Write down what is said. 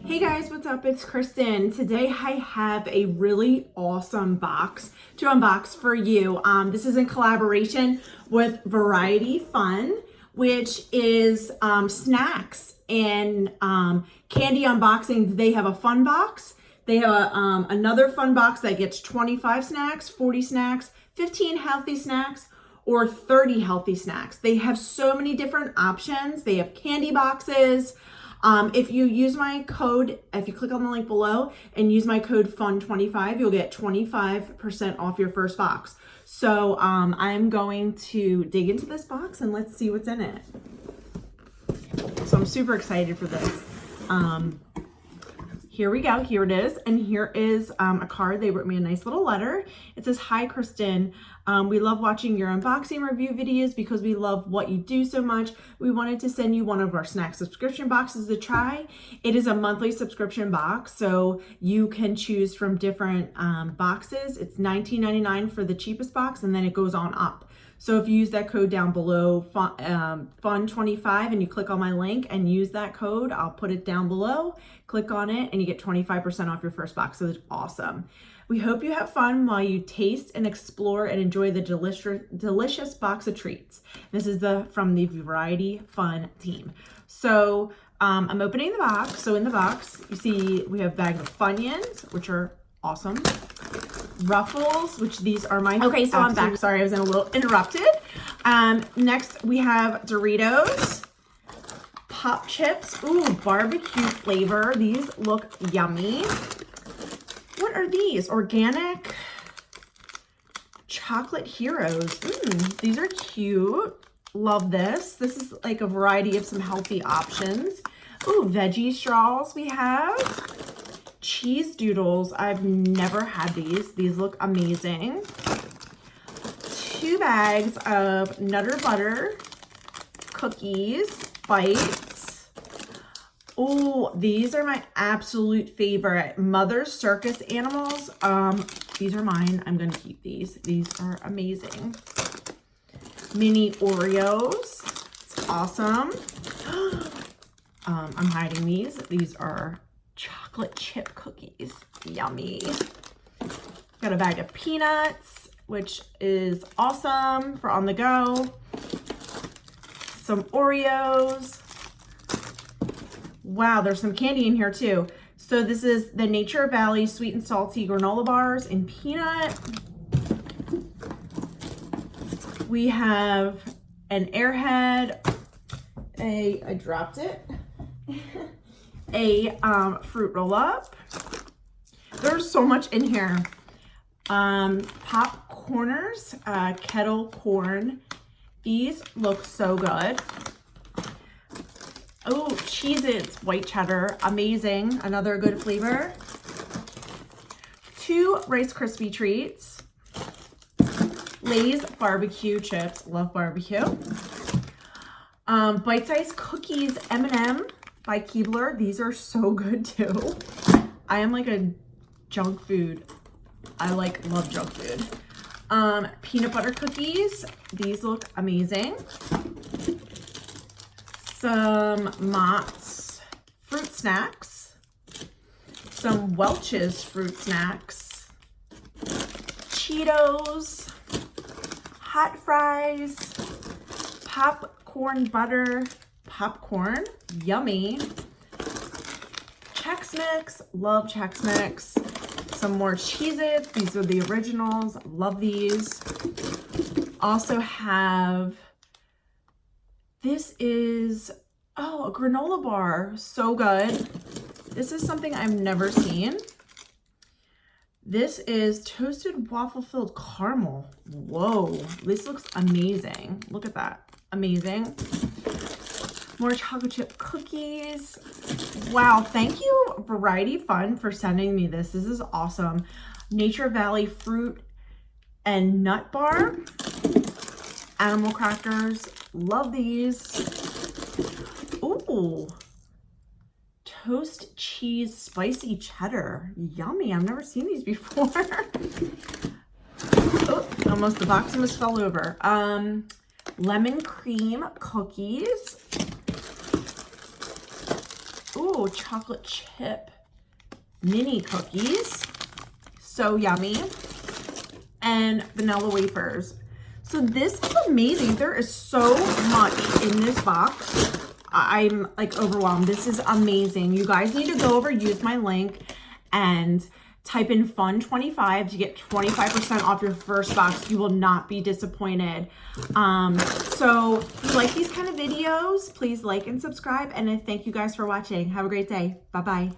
Hey guys, what's up? It's Kristen. Today I have a really awesome box to unbox for you. This is in collaboration with Variety Fun, which is snacks and candy unboxing. They have a fun box. They have another fun box that gets 25 snacks, 40 snacks, 15 healthy snacks, or 30 healthy snacks. They have so many different options. They have candy boxes. If you use my code, if you click on the link below and use my code FUN25, you'll get 25% off your first box. So I'm going to dig into this box and let's see what's in it. So I'm super excited for this. Here we go. Here it is. And here is a card. They wrote me a nice little letter. It says, "Hi, Kristen. We love watching your unboxing review videos because we love what you do so much. We wanted to send you one of our snack subscription boxes to try. It is a monthly subscription box, so you can choose from different boxes. It's $19.99 for the cheapest box, and then it goes on up. So if you use that code down below, FUN25, and you click on my link and use that code, I'll put it down below, click on it, and you get 25% off your first box. So it's awesome. We hope you have fun while you taste and explore and enjoy the delicious box of treats." This is from the Variety Fun team. So I'm opening the box. So in the box, you see we have bags of Funyuns, which are awesome. Ruffles, which these are my I'm back. Sorry, I was a little interrupted. Next we have Doritos, Pop Chips. Ooh, barbecue flavor. These look yummy. What are these? Organic Chocolate Heroes. These are cute. Love this. This is like a variety of some healthy options. Ooh, veggie straws we have. Cheese doodles. I've never had these. These look amazing. 2 bags of Nutter Butter cookies, bites. Oh, these are my absolute favorite. Mother's Circus animals. These are mine. I'm gonna keep these. These are amazing. Mini Oreos. It's awesome. I'm hiding these. These are chocolate chip cookies. Yummy. Got a bag of peanuts, which is awesome for on the go. Some Oreos. Wow, there's some candy in here too. So this is the Nature Valley Sweet and Salty Granola Bars in peanut. We have an Airhead, I dropped it, a fruit roll-up. There's so much in here. Popcorners, kettle corn. These look so good. Oh, Cheez-Its white cheddar, amazing. Another good flavor. 2 Rice Krispie treats. Lay's barbecue chips, love barbecue. Bite-sized cookies, M&M by Keebler. These are so good too. I am like a junk food. I love junk food. Peanut butter cookies. These look amazing. Some Mott's fruit snacks. Some Welch's fruit snacks. Cheetos. Hot fries. Popcorn butter. Popcorn. Yummy. Chex Mix. Love Chex Mix. Some more Cheez-Its. These are the originals. Love these. Also have, this is, a granola bar. So good. This is something I've never seen. This is toasted waffle-filled caramel. Whoa, this looks amazing. Look at that. Amazing. More chocolate chip cookies. Wow, thank you, Variety Fun, for sending me this. This is awesome. Nature Valley fruit and nut bar. Animal crackers. Love these. Ooh. Toast cheese spicy cheddar. Yummy. I've never seen these before. Oh, almost, the box almost fell over. Lemon cream cookies. Ooh, Oh, chocolate chip mini cookies. So yummy. And vanilla wafers. So this is amazing. There is so much in this box. I'm like overwhelmed. This is amazing. You guys need to go over, use my link, and type in FUN25 to get 25% off your first box. You will not be disappointed. So if you like these kind of videos, please like and subscribe. And thank you guys for watching. Have a great day. Bye-bye.